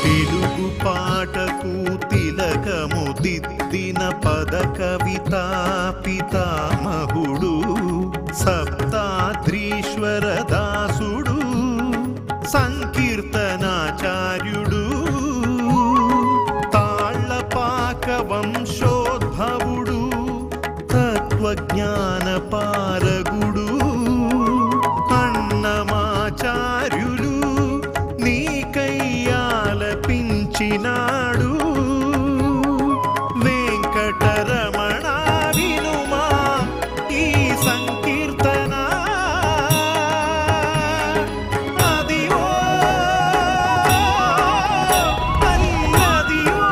తెలుగు పాటకు తిలకము దిద్దిన పద కవితా పితామహుడు సప్తాద్రీశ్వర దాసుడు సంకీర్తనాచార్యుడు తాళ్లపాక వంశోద్భవుడు తత్వజ్ఞాన పారగుడు అన్నమాచార్యులు నీకయ్యాలపించినాడు వెంకటరమణ వినుమా ఈ సంకీర్తన అదివో అల్లదివో.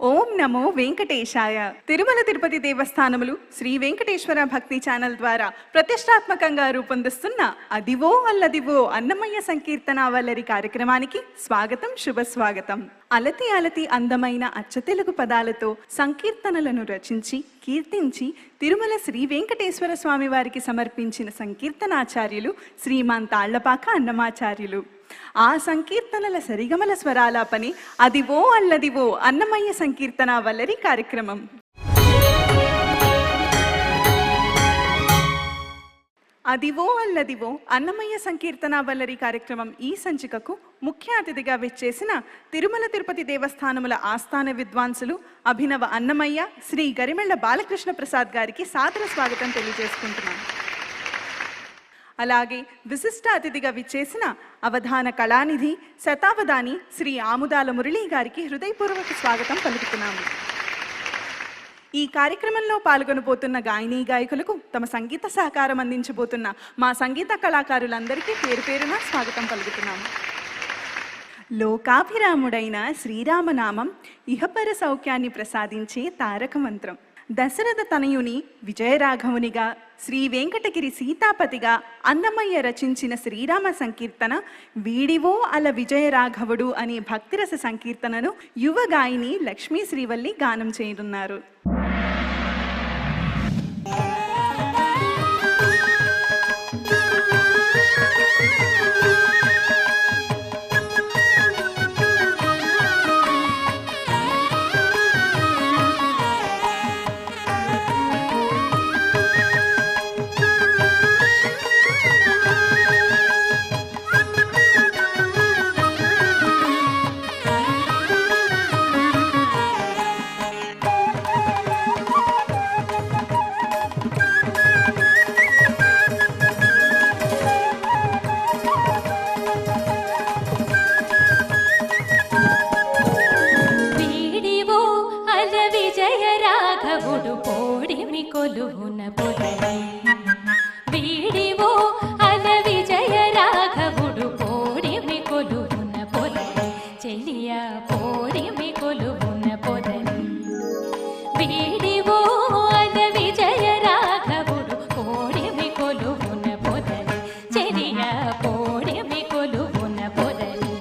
ఓం నమో వెంకటేశాయ. తిరుమల తిరుపతి దేవస్థానములు శ్రీ వెంకటేశ్వర భక్తి ఛానల్ ద్వారా ప్రతిష్టాత్మకంగా రూపొందిస్తున్న అదివో అల్లదివో అన్నమయ్య సంకీర్తన వల్లరి కార్యక్రమానికి స్వాగతం, శుభస్వాగతం. అలతి అలతి అందమైన అచ్చతెలుగు పదాలతో సంకీర్తనలను రచించి కీర్తించి తిరుమల శ్రీ వెంకటేశ్వర స్వామి వారికి సమర్పించిన సంకీర్తనాచార్యులు శ్రీమాన్ తాళ్లపాక అన్నమాచార్యులు. ఆ సంకీర్తనల సరిగమల స్వరాలాపని అదివో అల్లదివో అన్నమయ్య సంకీర్తన వల్లరి కార్యక్రమం. అదివో అల్లదివో అన్నమయ్య సంకీర్తన వల్లరి కార్యక్రమం ఈ సంచికకు ముఖ్య అతిథిగా విచ్చేసిన తిరుమల తిరుపతి దేవస్థానముల ఆస్థాన విద్వాంసులు అభినవ అన్నమయ్య శ్రీ గరిమెళ్ల బాలకృష్ణ ప్రసాద్ గారికి సాదర స్వాగతం తెలియజేసుకుంటున్నాను. అలాగే విశిష్ట అతిథిగా విచ్చేసిన అవధాన కళానిధి శతావధాని శ్రీ ఆముదాల మురళీ గారికి హృదయపూర్వక స్వాగతం పలుకుతున్నాము. ఈ కార్యక్రమంలో పాల్గొనబోతున్న గాయనీ గాయకులకు తమ సంగీత సహకారం అందించబోతున్న మా సంగీత కళాకారులందరికీ పేరు పేరున స్వాగతం పలుకుతున్నాము. లోకాభిరాముడైన శ్రీరామనామం ఇహపర సౌఖ్యాన్ని ప్రసాదించే తారక మంత్రం. దశరథ తనయుని విజయరాఘవునిగా శ్రీ వెంకటగిరి సీతాపతిగా అన్నమయ్య రచించిన శ్రీరామ సంకీర్తన వీడివో అల విజయరాఘవుడు అనే భక్తిరస సంకీర్తనను యువ గాయని లక్ష్మీ శ్రీవల్లి గానం చేయనున్నారు. కొలువున పొదలి వీడివో అల విజయ రాఘవుడు పోడిమి కొలువున పొదలి చెలియ పోడిమి కొలువున పొదలి వీడివో అల విజయ రాఘవుడు పోడిమి కొలువున పొదలి చెలియ పోడిమి కొలువున పొదలి.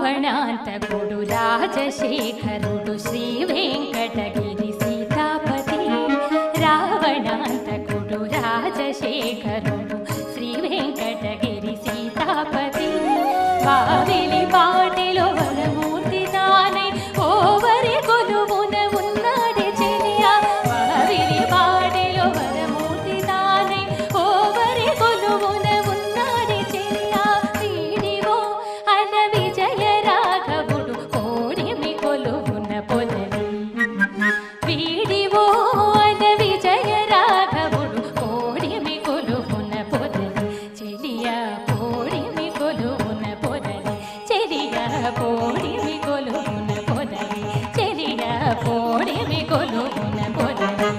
రావణాంతకుడు రాజశేఖరుడు శ్రీ వెంకటగిరి సీతాపతి. రావణాంతకుడు రాజశేఖరుడు శ్రీ వెంకటగిరి సీతాపతి. వావిలి పాటిలో వరమూర్తి తానై ఓవరి కొలువున ఉన్నాడే చెలియా. వావిలి పాటిలో వరమూర్తి తానై ఓవరి కొలువున ఉన్నాడే చెలియా. వీడివో అల విజయ రాఘవుడు కోడిమి కొలువున పొదలి. వీడివో అల విజయ రాఘవుడు కోడిమి కొలువున పొదలి. చెలియా కోడిమి కొలువున పొదలి. చెలియా కోడిమి కొలువున పొదలి. చెలియా కోడిమి కొలువున పొదలి.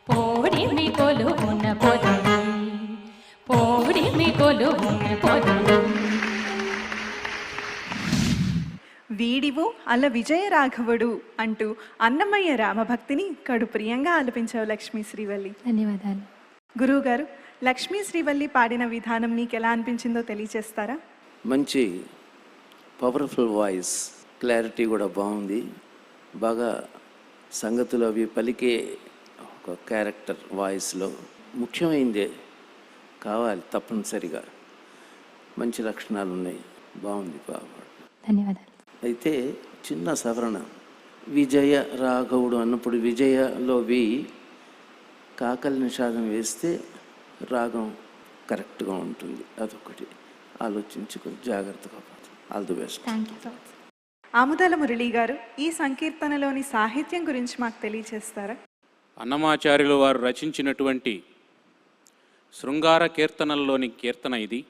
పోడిమి కొలువున పొదలి. పోడిమి కొలువున పొదలి. వీడివు అల విజయ రాఘవుడు అంటూ అన్నమయ్య రామభక్తిని కడు ప్రియంగా ఆలపించావు లక్ష్మీ శ్రీవల్లి. ధన్యవాదాలు. గురువుగారు, లక్ష్మీ శ్రీవల్లి పాడిన విధానం మీకు ఎలా అనిపించిందో తెలియచేస్తారా? మంచి పవర్ఫుల్ వాయిస్, క్లారిటీ కూడా బాగుంది. బాగా సంగతులు అవి పలికే ఒక క్యారెక్టర్ వాయిస్లో ముఖ్యమైనదే కావాలి తప్పనిసరిగా. మంచి లక్షణాలు ఉన్నాయి, బాగుంది బాగా. ధన్యవాదాలు. అయితే చిన్న సవరణ, విజయ రాఘవుడు అన్నప్పుడు విజయలో వి కాకలి నిషాదం వేస్తే రాగం కరెక్ట్గా ఉంటుంది. అదొకటి ఆలోచించుకొని జాగ్రత్తగా పోతుంది. All the best. Thank you. Amudala Murali గారు, ఈ సంకీర్తనలోని సాహిత్యం గురించి మాకు తెలియచేస్తారా? అన్నమాచార్యుల వారు రచించినటువంటి శృంగార కీర్తనల్లోని కీర్తన ఇది.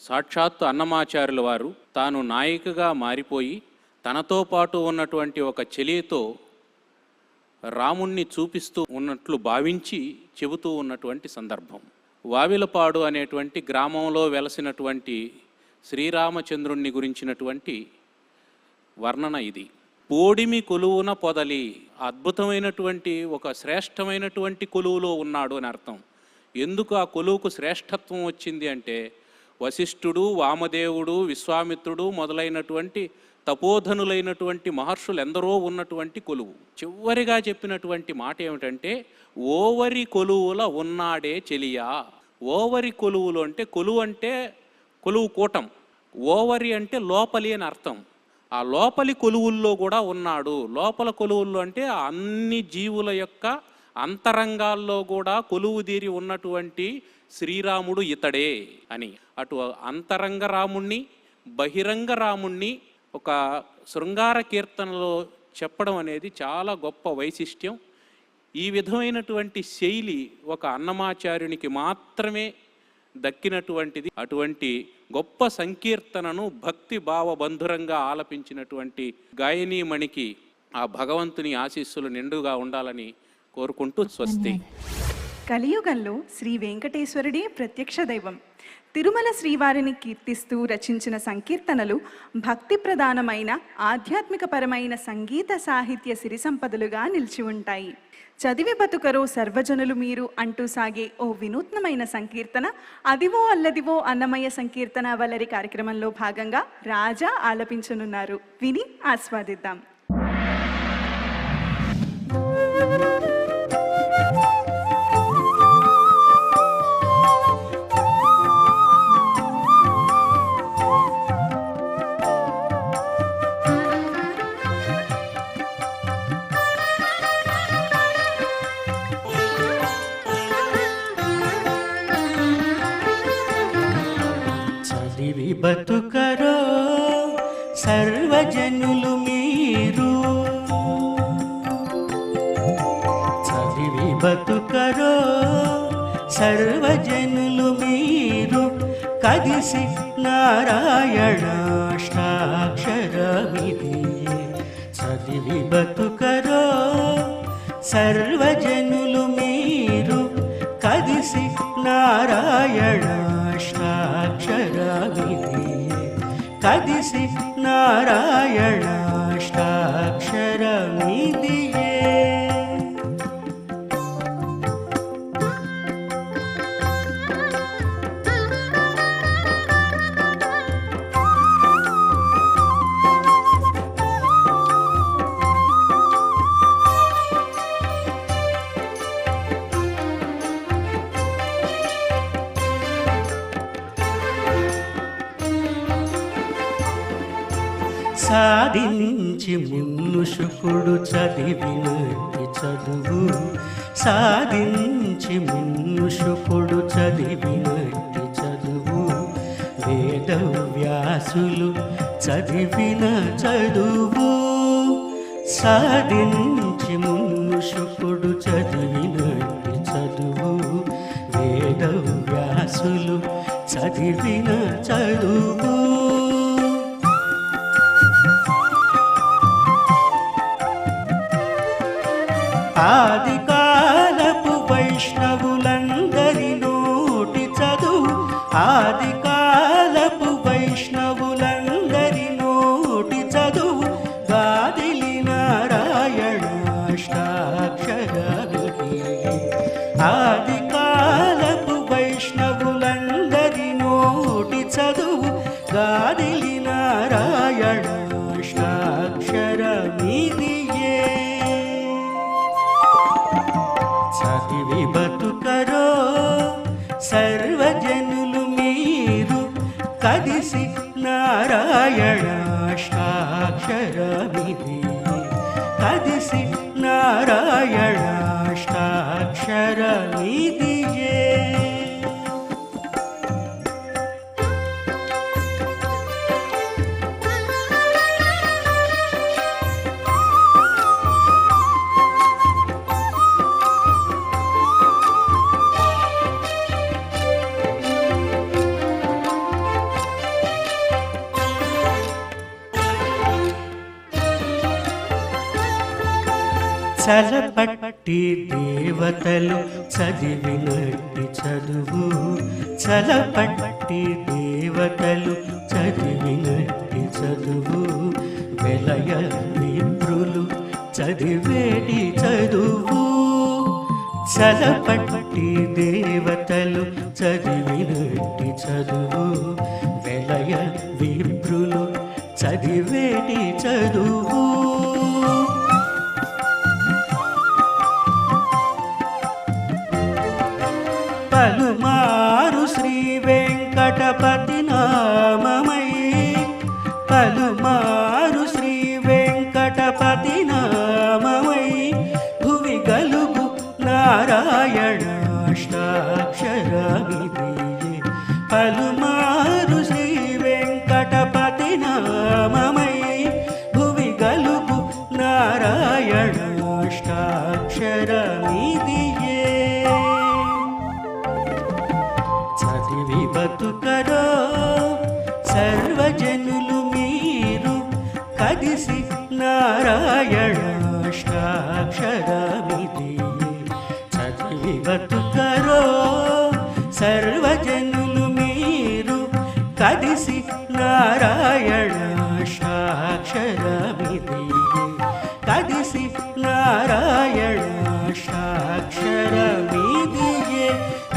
సాక్షాత్తు అన్నమాచార్యుల వారు తాను నాయికగా మారిపోయి తనతో పాటు ఉన్నటువంటి ఒక చెలితో రాముణ్ణి చూపిస్తూ ఉన్నట్లు భావించి చెబుతూ ఉన్నటువంటి సందర్భం. వావిలపాడు అనేటువంటి గ్రామంలో వెలసినటువంటి శ్రీరామచంద్రుణ్ణి గురించినటువంటి వర్ణన ఇది. పోడిమి కొలువున పొదలి, అద్భుతమైనటువంటి ఒక శ్రేష్టమైనటువంటి కొలువులో ఉన్నాడు అని అర్థం. ఎందుకు ఆ కొలువుకు శ్రేష్టత్వం వచ్చింది అంటే, వశిష్ఠుడు, వామదేవుడు, విశ్వామిత్రుడు మొదలైనటువంటి తపోధనులైనటువంటి మహర్షులు ఎందరో ఉన్నటువంటి కొలువు. చివరిగా చెప్పినటువంటి మాట ఏమిటంటే, ఓవరి కొలువుల ఉన్నాడే చెలియా. ఓవరి కొలువులు అంటే, కొలువు అంటే కొలువు కూటం, ఓవరి అంటే లోపలి అని అర్థం. ఆ లోపలి కొలువుల్లో కూడా ఉన్నాడు. లోపల కొలువుల్లో అంటే అన్ని జీవుల యొక్క అంతరంగాల్లో కూడా కొలువుదీరి ఉన్నటువంటి శ్రీరాముడు ఇతడే అని. అటు అంతరంగ రాముణ్ణి, బహిరంగ రాముణ్ణి ఒక శృంగార కీర్తనలో చెప్పడం అనేది చాలా గొప్ప వైశిష్ట్యం. ఈ విధమైనటువంటి శైలి ఒక అన్నమాచార్యునికి మాత్రమే దక్కినటువంటిది. అటువంటి గొప్ప సంకీర్తనను భక్తి భావబంధురంగా ఆలపించినటువంటి గాయనీమణికి ఆ భగవంతుని ఆశీస్సులు నిండుగా ఉండాలని కోరుకుంటూ స్వస్తి. కలియుగంలో శ్రీ వెంకటేశ్వరుడే ప్రత్యక్ష దైవం. తిరుమల శ్రీవారిని కీర్తిస్తూ రచించిన సంకీర్తనలు భక్తి ప్రధానమైన ఆధ్యాత్మికపరమైన సంగీత సాహిత్య సిరి సంపదలుగా నిలిచి ఉంటాయి. చదివి బతుకరో సర్వజనులు మీరు అంటూ సాగే ఓ వినూత్నమైన సంకీర్తన అదివో అల్లదివో అన్నమయ్య సంకీర్తన వల్లరి కార్యక్రమంలో భాగంగా రాజా ఆలపించనున్నారు. విని ఆస్వాదిద్దాం. బతుకరో సర్వజనులు మీరు, చదివి బతుకరో సర్వజనులు మీరు, కదిసి నారాయణాష్టాక్షరమిది. చదివి బతుకరో సర్వజనులు మీరు, కదిసి నారాయణాష్టాక్షరమిది. కదిసి నారాయణాష్టాక్షరమిదియే. సాధించి మున్ను శుకుడు చదివినట్టి చదువు, సాధించి మున్ను శుకుడు చదివినట్టి చదువు, వేద వ్యాసులు చదివిన చదువు, సాధించి మున్ను శుకుడు చదివినట్టి చదువు, వేద వ్యాసులు చదివిన చదువు. ఆది కాలపు వైష్ణవులందరి నోటి చదువు, ఆది కాలపు వైష్ణవులందరి నోటి చదువు, గాదిలి నారాయణ అష్టాక్షరాలు. ఆది కాలపు వైష్ణవులందరి నోటి చదువు, గాదిలి నారాయణ అష్టాక్షరమిదియే. చదివి బతుకరో సర్వజనులు మీరు, కదిసి నారాయణ అష్టాక్షరమిది, కదిసి నారాయణ అష్టాక్షరమిదియే. చలపట్టి దేవతలు చదివినట్టి చదువు, చలపట్టి దేవతలు చదివినట్టి చదువు, వెలయ విప్రులు చదివేటి చదువు, చలపట్టి దేవతలు చదివినట్టి చదువు, వెలయ విప్రులు చదివేటి చదువు. పలుమారు శ్రీ వెంకటపతి నామమై, పలుమారు శ్రీ వెంకటపతి నామమై, భువి గలుగు నారాయణ అష్టాక్షరమిదియే. పలుమారు శ్రీ వెంకటపతి నామమై, భువి గలుగు నారాయణ అష్టాక్షరమిదియే. చదివి బతుకరో సర్వజనులు మీరు, కదిసి నారాయణ అష్టాక్షరమిదియే. చదివి బతుకరో సర్వజనులు మీరు, కదిసి నారాయణ అష్టాక్షరమిదియే, కదిసి నారాయణ అష్టాక్షరమిదియే,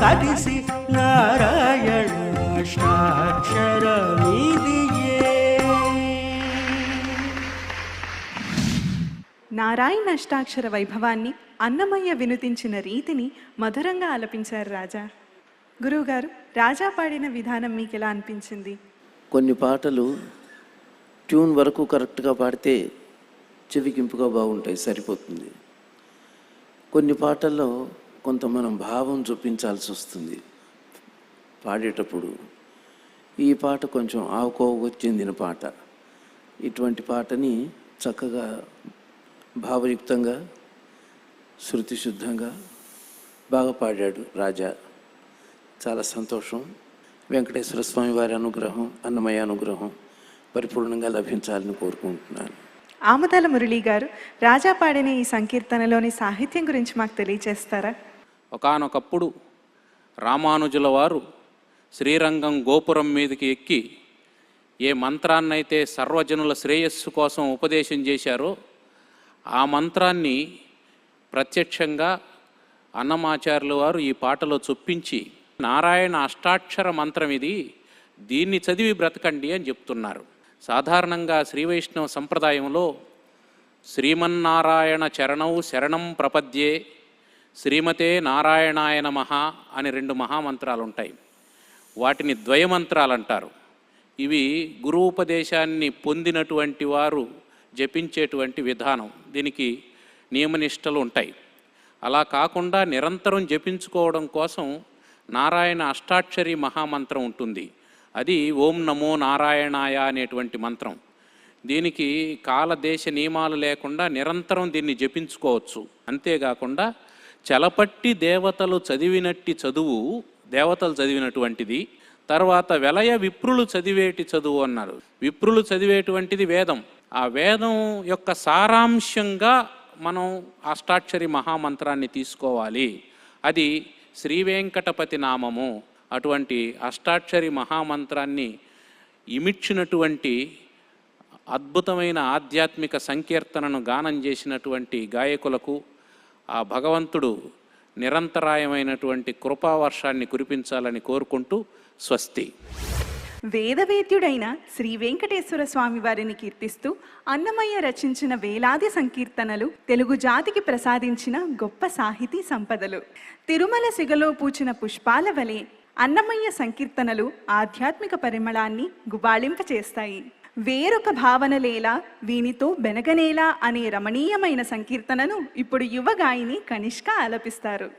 కదిసి నారాయణ అష్టాక్షరమిదియే. నారాయణ అష్టాక్షర వైభవాన్ని అన్నమయ్య వినుతించిన రీతిని మధురంగా ఆలపించారు రాజా. గురువుగారు, రాజా పాడిన విధానం మీకు ఎలా అనిపించింది? కొన్ని పాటలు ట్యూన్ వరకు కరెక్ట్గా పాడితే చెవికింపుగా బాగుంటాయి, సరిపోతుంది. కొన్ని పాటల్లో కొంత మనం భావం చూపించాల్సి వస్తుంది పాడేటప్పుడు. ఈ పాట కొంచెం ఆవుకోవకు చెందిన పాట. ఇటువంటి పాటని చక్కగా భావయుక్తంగా శృతిశుద్ధంగా బాగా పాడాడు రాజా. చాలా సంతోషం. వెంకటేశ్వర స్వామి వారి అనుగ్రహం, అన్నమయ్య అనుగ్రహం పరిపూర్ణంగా లభించాలని కోరుకుంటున్నాను. ఆమదాల మురళీ గారు, రాజా పాడిన ఈ సంకీర్తనలోని సాహిత్యం గురించి మాకు తెలియచేస్తారా? ఒకానొకప్పుడు రామానుజుల వారు శ్రీరంగం గోపురం మీదకి ఎక్కి ఏ మంత్రాన్నైతే సర్వజనుల శ్రేయస్సు కోసం ఉపదేశం చేశారో ఆ మంత్రాన్ని ప్రత్యక్షంగా అన్నమాచార్యుల వారు ఈ పాటలో చొప్పించి, నారాయణ అష్టాక్షర మంత్రం ఇది, దీన్ని చదివి బ్రతకండి అని చెప్తున్నారు. సాధారణంగా శ్రీవైష్ణవ సంప్రదాయంలో శ్రీమన్నారాయణ చరణౌ శరణం ప్రపద్యే, శ్రీమతే నారాయణాయ నమః అని 2 మహామంత్రాలు ఉంటాయి. వాటిని ద్వయమంత్రాలు అంటారు. ఇవి గురూపదేశాన్ని పొందినటువంటి వారు జపించేటువంటి విధానం. దీనికి నియమనిష్టలు ఉంటాయి. అలా కాకుండా నిరంతరం జపించుకోవడం కోసం నారాయణ అష్టాక్షరి మహామంత్రం ఉంటుంది. అది ఓం నమో నారాయణాయ అనేటువంటి మంత్రం. దీనికి కాలదేశ నియమాలు లేకుండా నిరంతరం దీన్ని జపించుకోవచ్చు. అంతేకాకుండా చలపట్టి దేవతలు చదివినట్టి చదువు దేవతలు చదివినటువంటిది. తర్వాత వెలయ విప్రులు చదివేటి చదువు అన్నారు. విప్రులు చదివేటువంటిది వేదం. ఆ వేదం యొక్క సారాంశంగా మనం అష్టాక్షరి మహామంత్రాన్ని తీసుకోవాలి. అది శ్రీ వెంకటపతి నామము. అటువంటి అష్టాక్షరి మహామంత్రాన్ని ఇమిడ్చినటువంటి అద్భుతమైన ఆధ్యాత్మిక సంకీర్తనను గానం చేసినటువంటి గాయకులకు ఆ భగవంతుడు నిరంతరాయమైనటువంటి కృపావర్షాన్ని కురిపించాలని కోరుకుంటూ స్వస్తి. వేదవేద్యుడైన శ్రీ వెంకటేశ్వర స్వామి వారిని కీర్తిస్తూ అన్నమయ్య రచించిన వేలాది సంకీర్తనలు తెలుగు జాతికి ప్రసాదించిన గొప్ప సాహితీ సంపదలు. తిరుమల సిగలో పూచిన పుష్పాల వలె అన్నమయ్య సంకీర్తనలు ఆధ్యాత్మిక పరిమళాన్ని గుబాళింపచేస్తాయి. వేరొక భావనలేలా వీనితో బెనగనేలా అనే రమణీయమైన సంకీర్తనను ఇప్పుడు యువ గాయని కనిష్క ఆలపిస్తారు.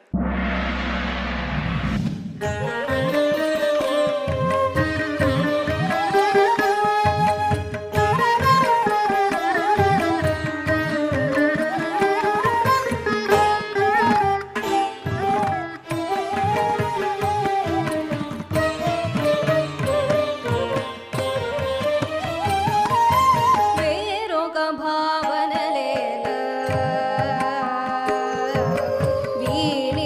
భావనలేల వీని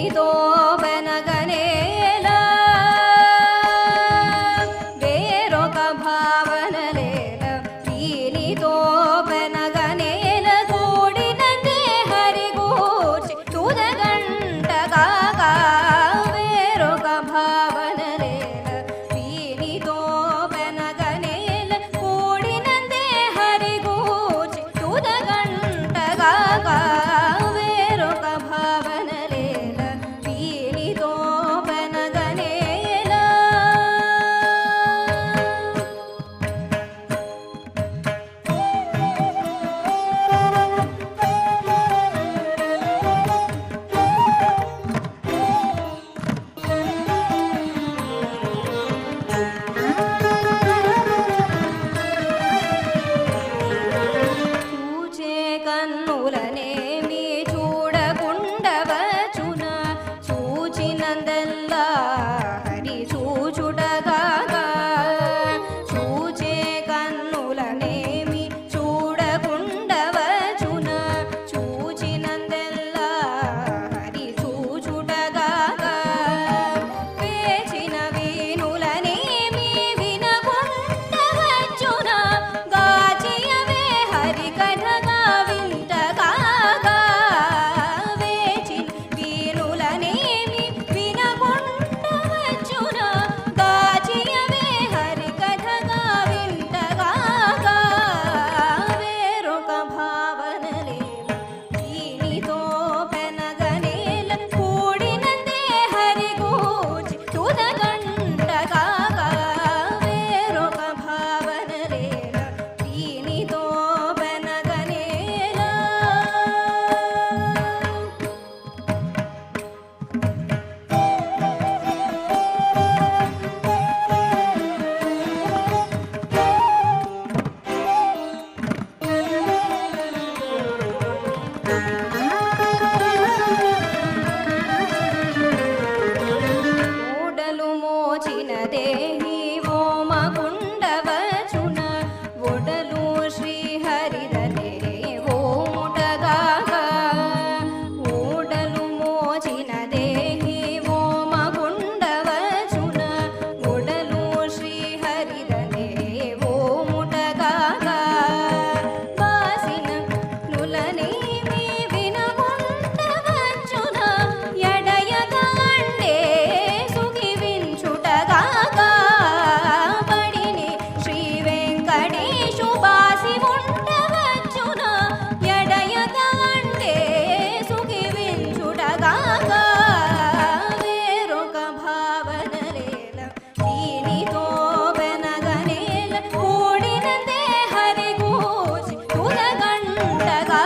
గూర్చి తుదగంటగా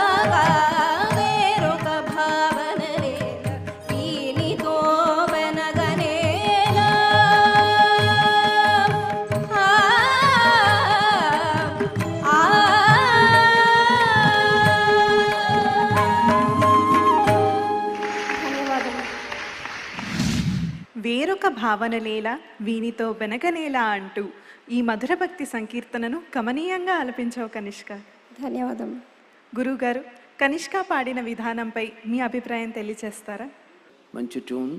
వేరొక భావనలేల వీనితో వెనగనేలా వేరొక భావనలేలా వీనితో వెనకనేలా అంటూ ఈ మధుర భక్తి సంకీర్తనను కమనీయంగా ఆలపించావు కనిష్క. ధన్యవాదం. గురువుగారు, కనిష్క పాడిన విధానంపై మీ అభిప్రాయం తెలియచేస్తారా? మంచి ట్యూన్,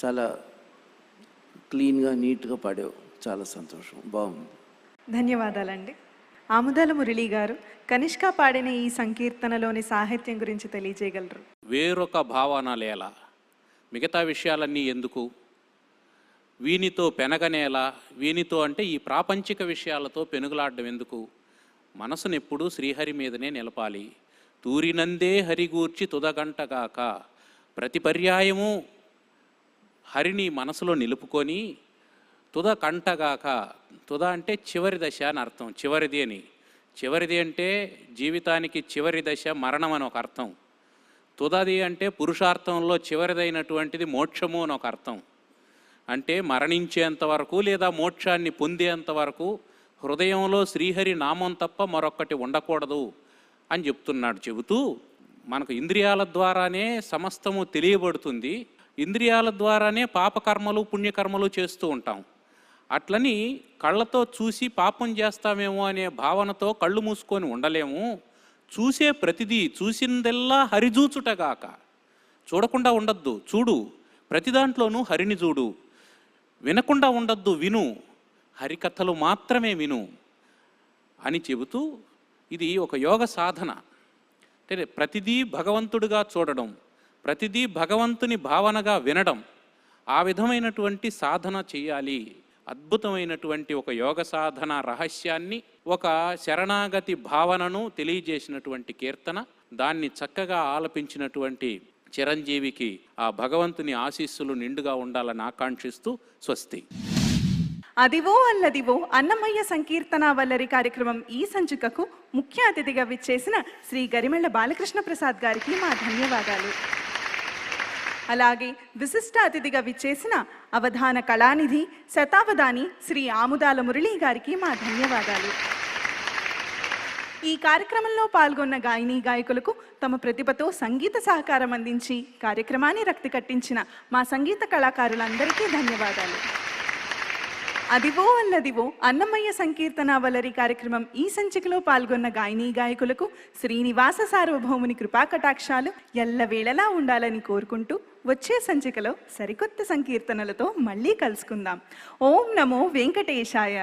చాలా క్లీన్గా నీట్గా పాడావు, చాలా సంతోషం, బాగుంది. ధన్యవాదాలండి. ఆముదాల మురళి గారు, కనిష్క పాడిన ఈ సంకీర్తనలోని సాహిత్యం గురించి తెలియజేయగలరు? వేరొక భావన లేలా, మిగతా విషయాలన్నీ ఎందుకు, వీనితో పెనగనేలా, వీనితో అంటే ఈ ప్రాపంచిక విషయాలతో పెనుగులాడడం ఎందుకు, మనసును ఎప్పుడూ శ్రీహరి మీదనే నిలపాలి. తూరినందే హరిగూర్చి తుదగంటగాక, ప్రతి పర్యాయము హరిని మనసులో నిలుపుకొని తుద కంటగాక, తుద అంటే చివరి దశ అని అర్థం, చివరిది అని. చివరిది అంటే జీవితానికి చివరి దశ మరణం అని ఒక అర్థం. తుదది అంటే పురుషార్థంలో చివరిదైనటువంటిది మోక్షము అని ఒక అర్థం. అంటే మరణించేంత వరకు లేదా మోక్షాన్ని పొందేంత వరకు హృదయంలో శ్రీహరి నామం తప్ప మరొక్కటి ఉండకూడదు అని చెప్తున్నాడు. చెబుతూ మనకు ఇంద్రియాల ద్వారానే సమస్తము తెలియబడుతుంది, ఇంద్రియాల ద్వారానే పాపకర్మలు పుణ్యకర్మలు చేస్తూ ఉంటాం. అట్లని కళ్ళతో చూసి పాపం చేస్తామేమో అనే భావనతో కళ్ళు మూసుకొని ఉండలేము. చూసే ప్రతిదీ, చూసిందెల్లా హరిజూచుటగాక, చూడకుండా ఉండద్దు, చూడు, ప్రతి దాంట్లోనూ హరిని చూడు. వినకుండా ఉండద్దు, విను, హరికథలు మాత్రమే విను అని చెబుతూ ఇది ఒక యోగ సాధన. అంటే ప్రతిదీ భగవంతుడిగా చూడడం, ప్రతిదీ భగవంతుని భావనగా వినడం, ఆ విధమైనటువంటి సాధన చేయాలి. అద్భుతమైనటువంటి ఒక యోగ సాధన రహస్యాన్ని, ఒక శరణాగతి భావనను తెలియజేసినటువంటి కీర్తన. దాన్ని చక్కగా ఆలపించినటువంటి చిరంజీవికి ఆ భగవంతుని ఆశీస్సులు నిండుగా ఉండాలని ఆకాంక్షిస్తూ స్వస్తి. అదివో అల్లదివో అన్నమయ్య సంకీర్తన వల్లరి కార్యక్రమం ఈ సంచికకు ముఖ్య అతిథిగా విచ్చేసిన శ్రీ గరిమెళ్ల బాలకృష్ణ ప్రసాద్ గారికి మా ధన్యవాదాలు. అలాగే విశిష్ట అతిథిగా విచ్చేసిన అవధాన కళానిధి శతావధాని శ్రీ ఆముదాల మురళి గారికి మా ధన్యవాదాలు. ఈ కార్యక్రమంలో పాల్గొన్న గాయని గాయకులకు తమ ప్రతిభతో సంగీత సహకారం అందించి కార్యక్రమాన్ని రక్తి కట్టించిన మా సంగీత కళాకారులందరికీ ధన్యవాదాలు. అదివో అల్లదివో అన్నమయ్య సంకీర్తన వల్లరి కార్యక్రమం ఈ సంచికలో పాల్గొన్న గాయని గాయకులకు శ్రీనివాస సార్వభౌముని కృపా కటాక్షాలు ఎల్లవేళలా ఉండాలని కోరుకుంటూ వచ్చే సంచికలో సరికొత్త సంకీర్తనలతో మళ్ళీ కలుసుకుందాం. ఓం నమో వెంకటేశాయ.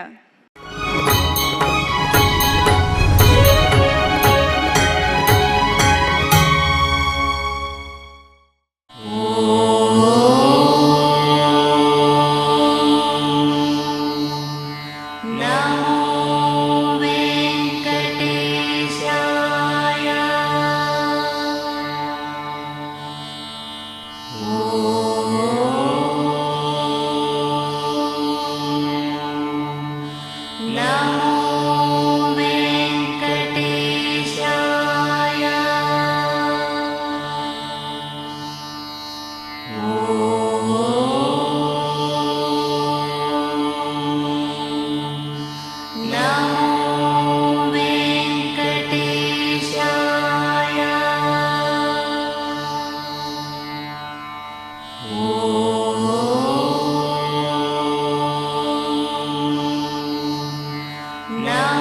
Now